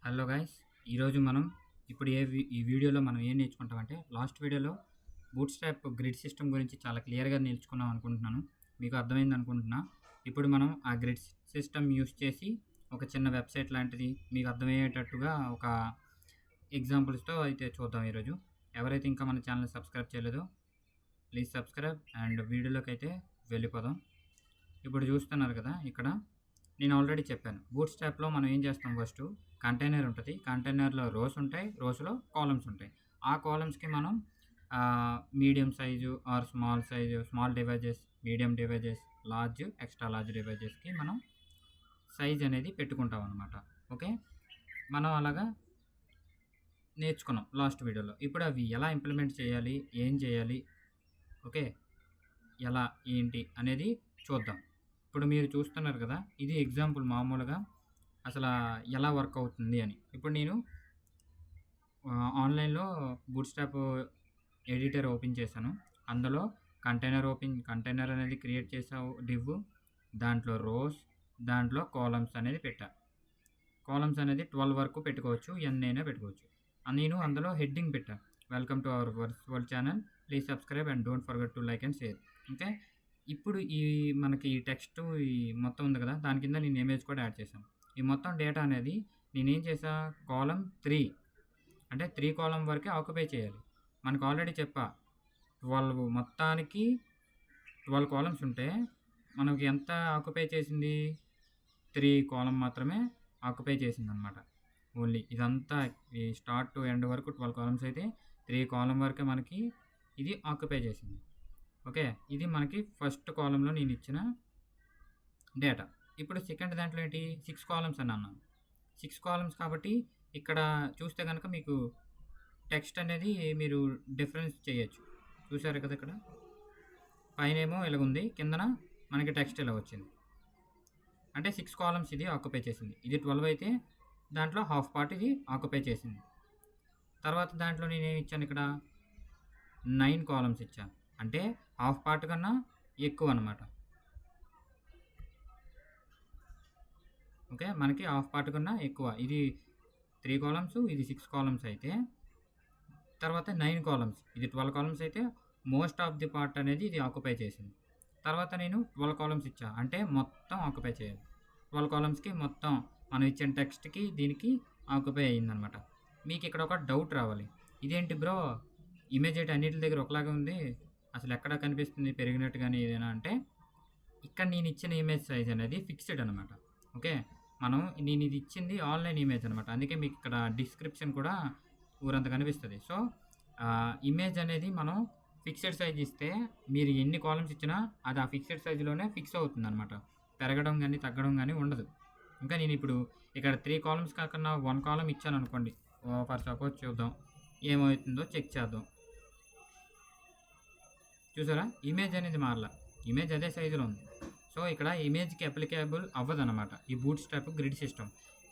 Hello guys ఈరోజు మనం ఇప్పుడు ఈ వీడియోలో మనం ఏం నేర్చుకుంటామంటే లాస్ట్ వీడియోలో బూట్‌స్ట్రాప్ గ్రిడ్ సిస్టమ్ గురించి చాలా క్లియర్‌గా నేర్చుకున్నాం అనుకుంటున్నాను. మీకు అర్థమైంది అనుకుంటున్నా. ఇప్పుడు మనం ఆ గ్రిడ్ సిస్టమ్ యూజ్ చేసి ఒక చిన్న వెబ్‌సైట్ లాంటిది మీకు అర్థమయ్యేటట్టుగా ఒక ఎగ్జాంపుల్స్‌తో అయితే చూద్దాం ఈరోజు. ఎవరైతే ఇంకా మన ఛానెల్‌ని సబ్స్క్రైబ్ చేయలేదో ప్లీజ్ సబ్స్క్రైబ్ అండ్ వీడియోలోకైతే వెళ్ళిపోదాం. ఇప్పుడు చూస్తున్నారు కదా ఇక్కడ నేను ఆల్రెడీ చెప్పాను. బూట్‌స్ట్రాప్‌లో మనం ఏం చేస్తాం ఫస్టు కంటైనర్ ఉంటది. కంటైనర్‌లో రోస్ ఉంటాయి. రోస్‌లో కాలమ్స్ ఉంటాయి. ఆ కాలమ్స్‌కి మనం medium size or small size, small devices, medium devices, large, extra large డివైజెస్‌కి మనం సైజ్ అనేది పెట్టుకుంటాం అనమాట. ఓకే. మనం అలాగా నేర్చుకున్నాం లాస్ట్ వీడియోలో. ఇప్పుడు అవి ఎలా ఇంప్లిమెంట్ చేయాలి? ఏం చేయాలి? ఓకే. ఎలా? ఏంటి? అనేది చూద్దాం. ఇప్పుడు మీరు చూస్తున్నారు కదా! ఇది ఎగ్జాంపుల్ మామూలుగా అసలా ఎలా వర్క్ అవుతుంది అని. ఇప్పుడు నేను ఆన్‌లైన్‌లో బూట్‌స్ట్రాప్ ఎడిటర్ ఓపెన్ చేశాను. అందులో కంటైనర్ అనేది క్రియేట్ చేసావు దాంట్లో రోస్, దాంట్లో కాలమ్స్ అనేది పెట్టా. కాలమ్స్ అనేది 12 వరకు పెట్టుకోవచ్చు. ఎన్నైనా పెట్టుకోవచ్చు. నేను అందులో హెడ్డింగ్ పెట్టా. Welcome to our virtual channel. Please subscribe and don't forget to like and share. Okay. ఇప్పుడు మనకి ఈ టెక్స్ట్ మొత్తం ఉంది కదా! దాని కింద నేను ఇమేజ్ కూడా యాడ్ చేశాను. ఈ మొత్తం డేటా అనేది నేనేం చేశా కాలమ్ 3 అంటే 3 కాలమ్ వరకే ఆక్యుపై చేయాలి. మనకు ఆల్రెడీ చెప్పా 12 మొత్తానికి 12 కాలమ్స్ ఉంటే మనకి ఎంత ఆక్యుపై చేసింది? 3 కాలమ్ మాత్రమే ఆక్యుపై చేసిందనమాట. ఓన్లీ ఇదంతా ఈ స్టార్ట్ టు ఎండ్ వరకు 12 కాలమ్స్ అయితే 3 కాలమ్ వరకే మనకి ఇది ఆక్యుపై చేసింది. ఓకే. ఇది మనకి ఫస్ట్ కాలమ్‌లో నేనిచ్చిన డేటా. ఇప్పుడు సెకండ్ దాంట్లో ఏంటి 6 కాలమ్స్ అని అన్నాను. 6 కాలమ్స్ కాబట్టి ఇక్కడ చూస్తే గనక మీకు టెక్స్ట్ అనేది మీరు డిఫరెన్స్ చేయొచ్చు. చూసారు కదా ఇక్కడ? పైనేమో ఇలాగుంది. కిందన మనకి టెక్స్ట్ ఇలా వచ్చింది. అంటే 6 కాలమ్స్ ఇది ఆక్యుపై చేసింది. ఇది 12 అయితే దాంట్లో హాఫ్ పార్ట్ ఇది ఆక్యుపై చేసింది. తర్వాత దాంట్లో నేనేమి ఇచ్చాను ఇక్కడ 9 కాలమ్స్ ఇచ్చా. అంటే హాఫ్ పార్ట్ కన్నా ఎక్కువనమాట. ఓకే. మనకి హాఫ్ పార్ట్ కన్నా ఎక్కువ. ఇది 3 కాలమ్స్, ఇది 6 కాలమ్స్ అయితే తర్వాత 9 కాలమ్స్. ఇది 12 కాలమ్స్ అయితే మోస్ట్ ఆఫ్ ది పార్ట్ అనేది ఇది ఆక్యుపై చేసింది. తర్వాత నేను 12 కాలమ్స్ ఇచ్చా. అంటే మొత్తం ఆక్యుపై చేయాలి. 12 కాలమ్స్‌కి మొత్తం మనం ఇచ్చిన టెక్స్ట్‌కి దీనికి ఆక్యుపై అయిందనమాట. మీకిక్కడ ఒక డౌట్ రావాలి. ఇదేంటి బ్రో ఇమేజ్ అయితే అన్నిట్లి దగ్గర ఒకలాగే ఉంది. అసలెక్కడ కనిపిస్తుంది పెరిగినట్టు గాని ఏదైనా అంటే ఇక్కడ నేనిచ్చిన ఇమేజ్ సైజ్ అనేది ఫిక్స్‌డ్ అనమాట. ఓకే. నేనిది ఇచ్చింది ఆన్‌లైన్ ఇమేజ్ అనమాట. అందుకే మీకిక్కడ డిస్క్రిప్షన్ కూడా ఊరంత కనిపిస్తది. సో, ఇమేజ్ అనేది మనం ఫిక్స్‌డ్ సైజ్ ఇస్తే మీరు ఎన్ని కాలమ్స్ ఇచ్చినా అది ఆ ఫిక్స్‌డ్ సైజ్‌లోనే ఫిక్స్ అవుతుందనమాట. పెరగడం గాని, తగ్గడం గాని ఉండదు. ఇంకా నేనిప్పుడు ఇక్కడ 3 కాలమ్స్ కాకుండా 1 కాలమ్ ఇచ్చాననుకోండి. ఫర్ సపోజ్ చూద్దాం. ఏమవుతుందో చెక్ చేద్దాం. చూసారా? ఇమేజ్ అనేది మారలా. ఇమేజ్ అదే సైజులో ఉంది. సో, ఇక్కడ ఇమేజ్‌కి అప్లికేబుల్ అవ్వదనమాట. ఈ బూట్‌స్ట్రాప్ గ్రిడ్ సిస్టమ్.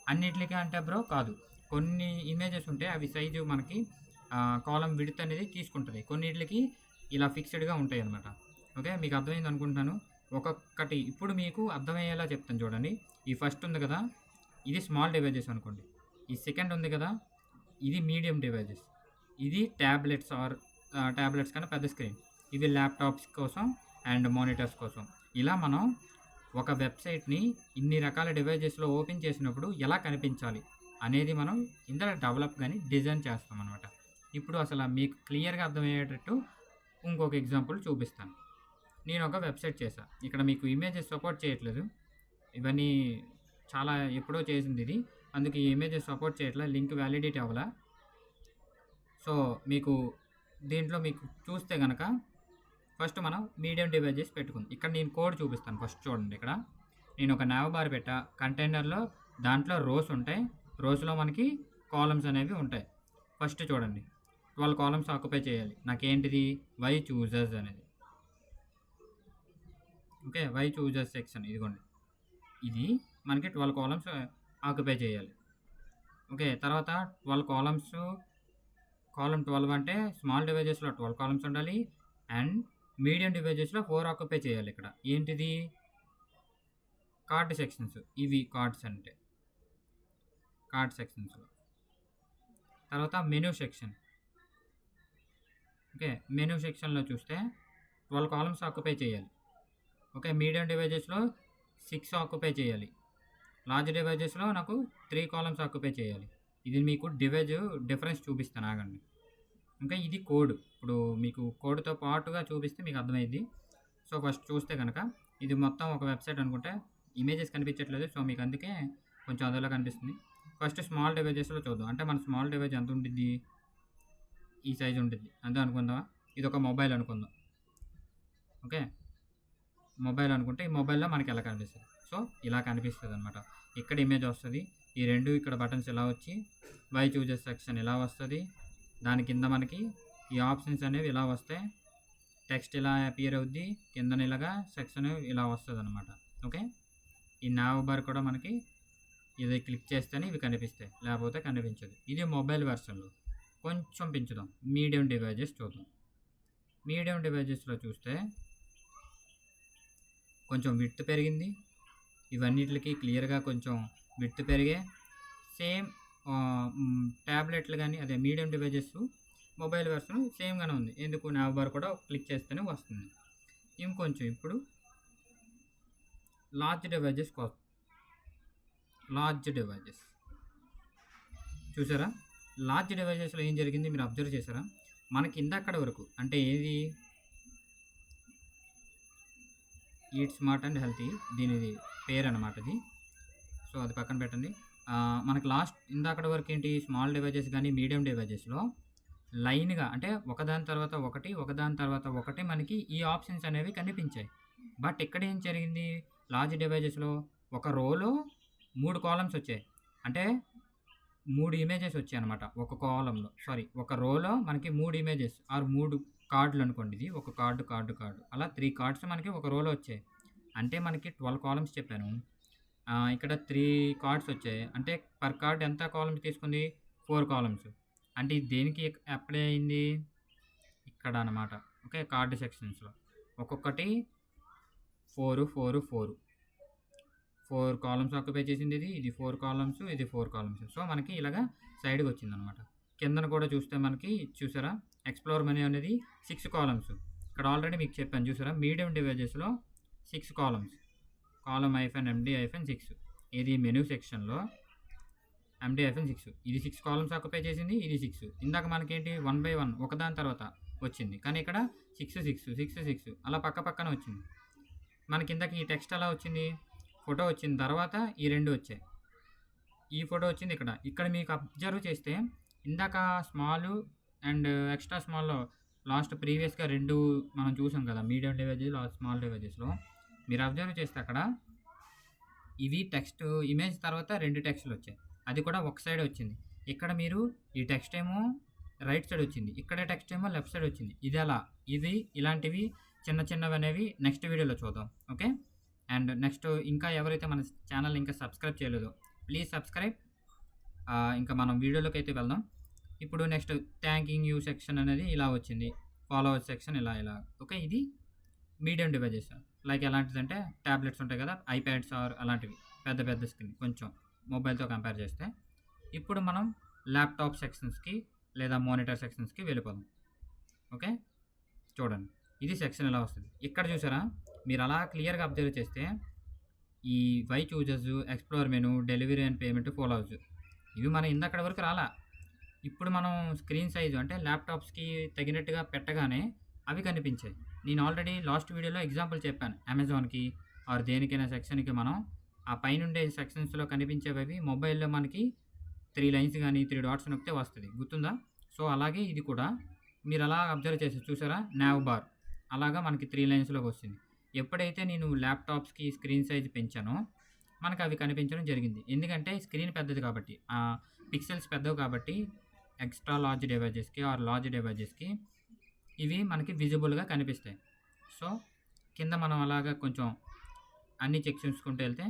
అన్నిట్లికి అంటే బ్రో కాదు. కొన్ని ఇమేజెస్ ఉంటాయి. అవి సైజు మనకి కాలమ్ విడ్త్ అనేది తీసుకుంటది. కొన్నిట్లికి ఇలా ఫిక్స్‌డ్‌గా ఉంటాయన్నమాట. ఓకే. మీకు అర్థమైంది అనుకుంటున్నాను. ఒక్కొక్కటి ఇప్పుడు మీకు అర్థమయ్యేలా చెప్తాను చూడండి. ఈ ఫస్ట్ ఉంది కదా! ఇది స్మాల్ డివైజెస్ అనుకోండి. ఈ సెకండ్ ఉంది కదా! ఇది మీడియం డివైజెస్. ఇది టాబ్లెట్స్ కన్నా పెద్ద స్క్రీన్. ఇవి ల్యాప్‌టాప్స్ కోసం అండ్ మానిటర్స్ కోసం. ఇలా మనం ఒక వెబ్‌సైట్‌ని ఇన్ని రకాల డివైజెస్‌లో ఓపెన్ చేసినప్పుడు ఎలా కనిపించాలి అనేది మనం ఇందులో డెవలప్ గాని డిజైన్ చేస్తామనమాట. ఇప్పుడు అసల మీకు క్లియర్‌గా అర్థమయ్యేటట్టు ఇంకొక ఎగ్జాంపుల్ చూపిస్తాను. నేనొక వెబ్‌సైట్ చేశా. ఇక్కడ మీకు ఇమేజెస్ సపోర్ట్ చేయట్లేదు. ఇవన్నీ చాలా ఎప్పుడో చేసిందిది. అందుకే ఈ ఇమేజెస్ సపోర్ట్ చేయట్లా. లింక్ వాలిడేట్ అవ్వలా. సో, దీంట్లో మీకు చూస్తే గనక ఫస్ట్ మనం మీడియం డివైజెస్ పెట్టుకుందాం. ఇక్కడ నేను కోడ్ చూపిస్తాను ఫస్ట్ చూడండి ఇక్కడ. నేను ఒక నావ్ బార్ పెట్టా. కంటైనర్‌లో దాంట్లో రోస్ ఉంటాయి. రోస్‌లో మనకి కాలమ్స్ అనేవి ఉంటాయి. ఫస్ట్ చూడండి. 12 కాలమ్స్ ఆక్యుపై చేయాలి. నాకేంటిది వై చూజర్స్ అనేది. ఓకే. వై చూజర్స్ సెక్షన్ ఇదిగోండి. ఇది మనకి 12 కాలమ్స్ ఆక్యుపై చేయాలి. ఓకే. తర్వాత 12 కాలమ్స్ కాలమ్ 12 అంటే స్మాల్ డివైజెస్‌లో 12 కాలమ్స్ ఉండాలి. అండ్ మీడియం డివైజెస్‌లో 4 ఆక్యుపై చేయాలిక్కడ. ఏంటిది? Card sections. ఇవి కార్డ్స్ అంటే. కార్డ్ సెక్షన్స్లో. తర్వాత మెనూ సెక్షన్. ఓకే, మెనూ సెక్షన్లో చూస్తే 12 కాలమ్స్ ఆక్యుపై చేయాలి. ఓకే, మీడియం డివైజెస్లో 6 ఆక్యుపై చేయాలి. లార్జ్ డివైజెస్లో నాకు 3 కాలమ్స్ ఆక్యుపై చేయాలి. ఇది మీకు డిఫరెన్స్ చూపిస్తాను, ఆగండి. ఇంకా ఇది కోడ్. ఇప్పుడు మీకు కోడ్తో పాటుగా చూపిస్తే మీకు అర్థమైంది. సో ఫస్ట్ చూస్తే కనుక ఇది మొత్తం ఒక వెబ్సైట్ అనుకుంటే ఇమేజెస్ కనిపించట్లేదు. సో మీకు అందుకే కొంచెం అదోలా కనిపిస్తుంది. ఫస్ట్ స్మాల్ డివైజెస్లో చూద్దాం. అంటే మన స్మాల్ డివైజ్ ఎంత ఉంటుంది, ఈ సైజ్ ఉంటుంది అంతే అనుకుందామా. ఇది ఒక మొబైల్ అనుకుందాం. ఓకే, మొబైల్ అనుకుంటే ఈ మొబైల్లో మనకి ఎలా కనిపిస్తుంది, సో ఇలా కనిపిస్తుంది అనమాట. ఇక్కడ ఇమేజ్ వస్తుంది, ఈ రెండు ఇక్కడ బటన్స్ ఇలా వచ్చి వై చూజెస్ సెక్షన్ ఇలా వస్తుంది. దాని కింద మనకి ఈ ఆప్షన్స్ అనేవి ఇలా వస్తాయి. టెక్స్ట్ ఇలా అపియర్ అవుద్ది, కిందన ఇలాగా సెక్షన్ ఇలా వస్తుంది అనమాట. ఓకే, ఈ నావ్ బార్ కూడా మనకి ఇది క్లిక్ చేస్తేనే ఇవి కనిపిస్తాయి, లేకపోతే కనిపించదు. ఇది మొబైల్ వెర్షన్లో. కొంచెం పెంచుదాం, మీడియం డివైజెస్ చూద్దాం. మీడియం డివైజెస్లో చూస్తే కొంచెం విడ్త్ పెరిగింది. ఇవన్నిటికి క్లియర్గా కొంచెం విడ్త్ పెరిగే. సేమ్ ట్యాబ్లెట్లు కానీ అదే మీడియం డివైజెస్ మొబైల్ వెర్షన్ సేమ్గానే ఉంది. ఎందుకు, నావ్ బార్ కూడా క్లిక్ చేస్తేనే వస్తుంది. ఇంకొంచెం ఇప్పుడు లార్జ్ డివైజెస్ చూసారా. లార్జ్ డివైజెస్లో ఏం జరిగింది మీరు అబ్జర్వ్ చేశారా. మనకి ఇందక్కడ వరకు అంటే ఏది, ఈట్ స్మార్ట్ అండ్ హెల్తీ దీనిది పేరు అనమాట ఇది. సో అది పక్కన పెట్టండి. మనకి లాస్ట్ ఇందాకడ వరకు ఏంటి, స్మాల్ డివైజెస్ కానీ మీడియం డివైజెస్లో లైన్గా అంటే ఒకదాని తర్వాత ఒకటి మనకి ఈ ఆప్షన్స్ అనేవి కనిపించాయి. బట్ ఇక్కడ ఏం జరిగింది, లార్జ్ డివైజెస్లో ఒక రోలో 3 కాలమ్స్ వచ్చాయి. అంటే 3 ఇమేజెస్ వచ్చాయి అనమాట ఒక కాలంలో. ఒక రోలో మనకి 3 ఇమేజెస్ ఆర్ 3 కార్డులు అనుకోండి. ఇది ఒక కార్డు అలా 3 కార్డ్స్ మనకి ఒక రోలో వచ్చాయి. అంటే మనకి 12 కాలమ్స్ చెప్పాను, ఇక్కడ 3 కార్డ్స్ వచ్చాయి. అంటే పర్ కార్డ్ ఎంత కాలమ్స్ తీసుకుంది, 4 కాలమ్స్. అంటే ఇది దేనికి అప్లై అయింది, ఇక్కడ అనమాట. ఓకే, కార్డు సెక్షన్స్లో ఒక్కొక్కటి 4 కాలమ్స్ ఆక్యుపై చేసింది. ఇది 4 కాలమ్స్, ఇది 4 కాలమ్స్. సో మనకి ఇలాగా సైడ్కి వచ్చింది అనమాట. కిందన కూడా చూస్తే మనకి చూసారా, ఎక్స్ప్లోర్ మెనూ అనేది 6 కాలమ్స్. ఇక్కడ ఆల్రెడీ మీకు చెప్పాను చూసారా, మీడియం డివైజెస్లో 6 కాలమ్స్, కాలమ్ -MD-6. ఇది మెనూ సెక్షన్లో MD-6. ఇది 6 కాలమ్స్ ఆక్యుపై చేసింది, ఇది 6. ఇందాక మనకేంటి 1 by 1 ఒకదాని తర్వాత వచ్చింది, కానీ ఇక్కడ 6 అలా పక్కన వచ్చింది. మనకి ఇందాక ఈ టెక్స్ట్ అలా వచ్చింది, ఫోటో వచ్చిన తర్వాత ఈ 2 వచ్చాయి. ఈ ఫోటో వచ్చింది ఇక్కడ మీకు అబ్జర్వ్ చేస్తే ఇందాక స్మాల్ అండ్ ఎక్స్ట్రా స్మాల్లో లాస్ట్ ప్రీవియస్గా 2 మనం చూసాం కదా, మీడియం డివైజెస్ స్మాల్ డివైజెస్లో. మీరు అబ్జర్వ్ చేస్తే అక్కడ ఇవి టెక్స్ట్ ఇమేజ్ తర్వాత 2 టెక్స్ట్లు వచ్చాయి, అది కూడా ఒక సైడ్ వచ్చింది. ఇక్కడ మీరు ఈ టెక్స్ట్ ఏమో రైట్ సైడ్ వచ్చింది, ఇక్కడ టెక్స్ట్ ఏమో లెఫ్ట్ సైడ్ వచ్చింది. ఇది ఇలాంటివి చిన్నవి అనేవి నెక్స్ట్ వీడియోలో చూద్దాం. ఓకే, అండ్ నెక్స్ట్ ఇంకా ఎవరైతే మన ఛానల్ ఇంకా సబ్స్క్రైబ్ చేయలేదో ప్లీజ్ సబ్స్క్రైబ్. ఇంకా మనం వీడియోలోకి అయితే వెళ్దాం. ఇప్పుడు నెక్స్ట్ థ్యాంకింగ్ యూ సెక్షన్ అనేది ఇలా వచ్చింది, ఫాలోవర్స్ సెక్షన్ ఇలా. ఓకే, ఇది మీడియం డివైజెస్. లైక్ ఎలాంటిదంటే ట్యాబ్లెట్స్ ఉంటాయి కదా, ఐప్యాడ్స్ ఆర్ అలాంటివి పెద్ద స్క్రీన్ కొంచెం మొబైల్తో కంపేర్ చేస్తే. ఇప్పుడు మనం ల్యాప్టాప్ సెక్షన్స్కి లేదా మానిటర్ సెక్షన్స్కి వెళ్ళిపోదాం. ఓకే, చూడండి ఇది సెక్షన్ ఎలా వస్తుంది. ఇక్కడ చూసారా, మీరు అలా క్లియర్గా అబ్జర్వ్ చేస్తే ఈ why choose us, explore menu, delivery and payment, followers ఇవి మనం ఇందక్కడ వరకు రాలా. ఇప్పుడు మనం స్క్రీన్ సైజు అంటే ల్యాప్టాప్స్కి తగినట్టుగా పెట్టగానే అవి కనిపించాయి. నేను ఆల్రెడీ లాస్ట్ వీడియోలో ఎగ్జాంపుల్ చెప్పాను. అమెజాన్కి ఆర్ దేనికైనా సెక్షన్కి మనం ఆ పైనుండే సెక్షన్స్లో కనిపించేవి మొబైల్లో మనకి 3 లైన్స్ కానీ 3 డాట్స్ నొక్కితే వస్తుంది, గుర్తుందా. సో అలాగే ఇది కూడా మీరు అలా అబ్జర్వ్ చేసి చూసారా, నావ్ బార్ అలాగా మనకి 3 లైన్స్లోకి వస్తుంది. ఎప్పుడైతే నేను ల్యాప్టాప్స్కి స్క్రీన్ సైజ్ పెంచానో మనకు అవి కనిపించడం జరిగింది. ఎందుకంటే స్క్రీన్ పెద్దది కాబట్టి, పిక్సెల్స్ పెద్దవి కాబట్టి ఎక్స్ట్రా లార్జ్ డివైజెస్కి ఆర్ లార్జ్ డివైజెస్కి ఇవి మనకి విజిబుల్గా కనిపిస్తాయి. సో కింద మనం అలాగా కొంచెం అన్నీ చెక్ చేసుకుంటూ వెళ్తే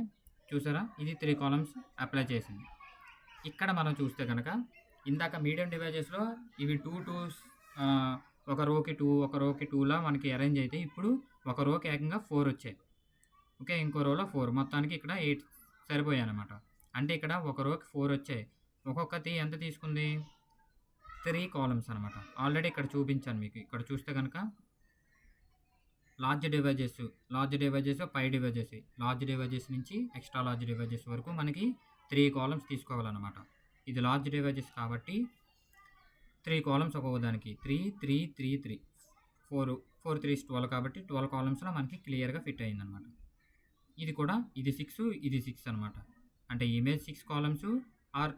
చూసారా, ఇది 3 కాలమ్స్ అప్లై చేసింది. ఇక్కడ మనం చూస్తే కనుక ఇందాక మీడియం డివైజెస్లో ఇవి 2 ఒక రోకి 2లా మనకి అరేంజ్ అయితే ఇప్పుడు ఒక రోకి ఏకంగా 4 వచ్చాయి. ఓకే, ఇంకో రోలో 4, మొత్తానికి ఇక్కడ 8 సరిపోయాయి అనమాట. అంటే ఇక్కడ ఒక రోకి 4 వచ్చాయి. ఒక్కొక్కటి ఎంత తీసుకుంది? 3 కాలమ్స్ అనమాట. ఆల్రెడీ ఇక్కడ చూపించాను మీకు. ఇక్కడ చూస్తే గనక లార్జ్ డివైజెస్, పై డివైజెస్. లార్జ్ డివైజెస్ నుంచి ఎక్స్ట్రా లార్జ్ డివైజెస్ వరకు మనకి 3 కాలమ్స్ తీసుకోవాలనమాట. ఇది లార్జ్ డివైజెస్ కాబట్టి 3 కాలమ్స్ ఒక్కొక్క దానికి 3, 3, 3, 3 4, 4 3s 12 కాబట్టి 12 కాలమ్స్‌లో మనకి క్లియర్‌గా ఫిట్ అయిందనమాట. ఇది కూడా ఇది 6, ఇది 6 అనమాట. అంటే image 6 columns or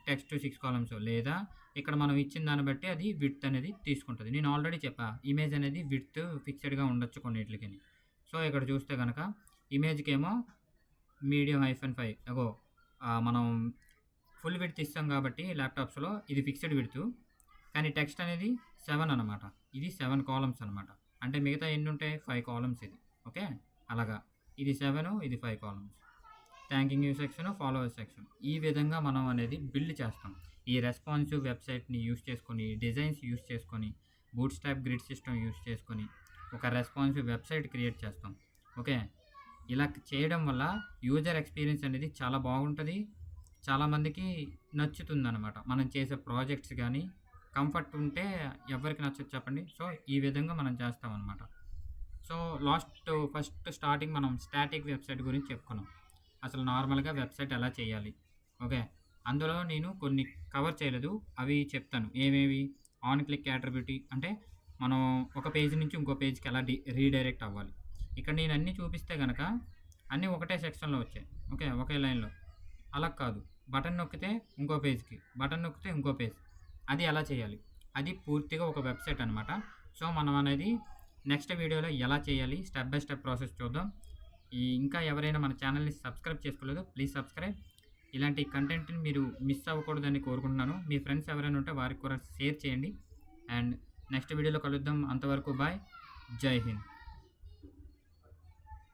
text 6 columns లేదా ఇక్కడ మనం ఇచ్చిన దాన్ని బట్టి అది విడ్త్ అనేది తీసుకుంటది. నేను ఆల్రెడీ చెప్పా. ఇమేజ్ అనేది విడ్త్ ఫిక్స్‌డ్‌గా ఉండొచ్చు కొన్నిట్లికని. సో, ఇక్కడ చూస్తే గనక ఇమేజ్‌కేమో మీడియం -5 అగో మనం ఫుల్ విడ్త్ ఇస్తాం కాబట్టి ల్యాప్‌టాప్స్‌లో ఇది ఫిక్స్‌డ్ విడ్త్. కానీ టెక్స్ట్ అనేది 7 అనమాట. ఇది 7 కాలమ్స్ అనమాట. అంటే మిగతా ఎన్నుంటాయి? 5 కాలమ్స్ ఇది. ఓకే. అలాగా. ఇది 7, ఇది 5 columns. థాంకింగ్ you section, followers section. ఈ విధంగా మనం అనేది బిల్డ్ చేస్తాం. ఈ రెస్పాన్సివ్ వెబ్‌సైట్‌ని యూజ్ చేసుకొని, డిజైన్స్ యూజ్ చేసుకొని, బూట్‌స్ట్రాప్ గ్రిడ్ సిస్టమ్ యూజ్ చేసుకొని, ఒక రెస్పాన్సివ్ వెబ్‌సైట్ క్రియేట్ చేస్తాం. ఓకే. ఇలా చేయడం వల్ల యూజర్ ఎక్స్‌పీరియన్స్ అనేది చాలా బాగుంటది. చాలామందికి నచ్చుతుందనమాట. మనం చేసే ప్రాజెక్ట్స్ గానీ, కంఫర్ట్ ఉంటే ఎవరికి నచ్చదు చెప్పండి. సో, ఈ విధంగా మనం చేస్తామనమాట. సో, ఫస్ట్ స్టార్టింగ్ మనం స్టాటిక్ వెబ్‌సైట్ గురించి చెప్పుకున్నాం. అసలు నార్మల్‌గా వెబ్‌సైట్ ఎలా చేయాలి? ఓకే. అందులో నేను కొన్ని కవర్ చేయలేదు. అవి చెప్తాను. ఏవేవి? ఆన్ క్లిక్ అట్రిబ్యూట్ అంటే మనం ఒక పేజ్ నుంచి ఇంకో పేజ్‌కి ఎలా రీడైరెక్ట్ అవ్వాలి. ఇక్కడ నేను అన్నీ చూపిస్తే గనక అన్నీ ఒకటే సెక్షన్‌లో వచ్చాయి. ఓకే. ఒకే లైన్‌లో. అలా కాదు. బటన్ నొక్కితే ఇంకో పేజ్‌కి, బటన్ నొక్కితే ఇంకో పేజ్. అది ఎలా చేయాలి? అది పూర్తిగా ఒక వెబ్‌సైట్ అనమాట. సో, మనం అనేది నెక్స్ట్ వీడియోలో ఎలా చేయాలి? స్టెప్ బై స్టెప్ ప్రాసెస్ చూద్దాం. ఇంకా ఎవరైనా మన ఛానల్‌ని సబ్స్క్రైబ్ చేసుకోలేదో ప్లీజ్ సబ్స్క్రైబ్. ఇలాంటి కంటెంట్‌ని మీరు మిస్ అవ్వకూడదని కోరుకుంటున్నాను. మీ ఫ్రెండ్స్ ఎవరైనా ఉంటే వారికి కూడా షేర్ చేయండి. అండ్ నెక్స్ట్ వీడియోలో కలుద్దాం. అంతవరకు బాయ్. జై హింద్.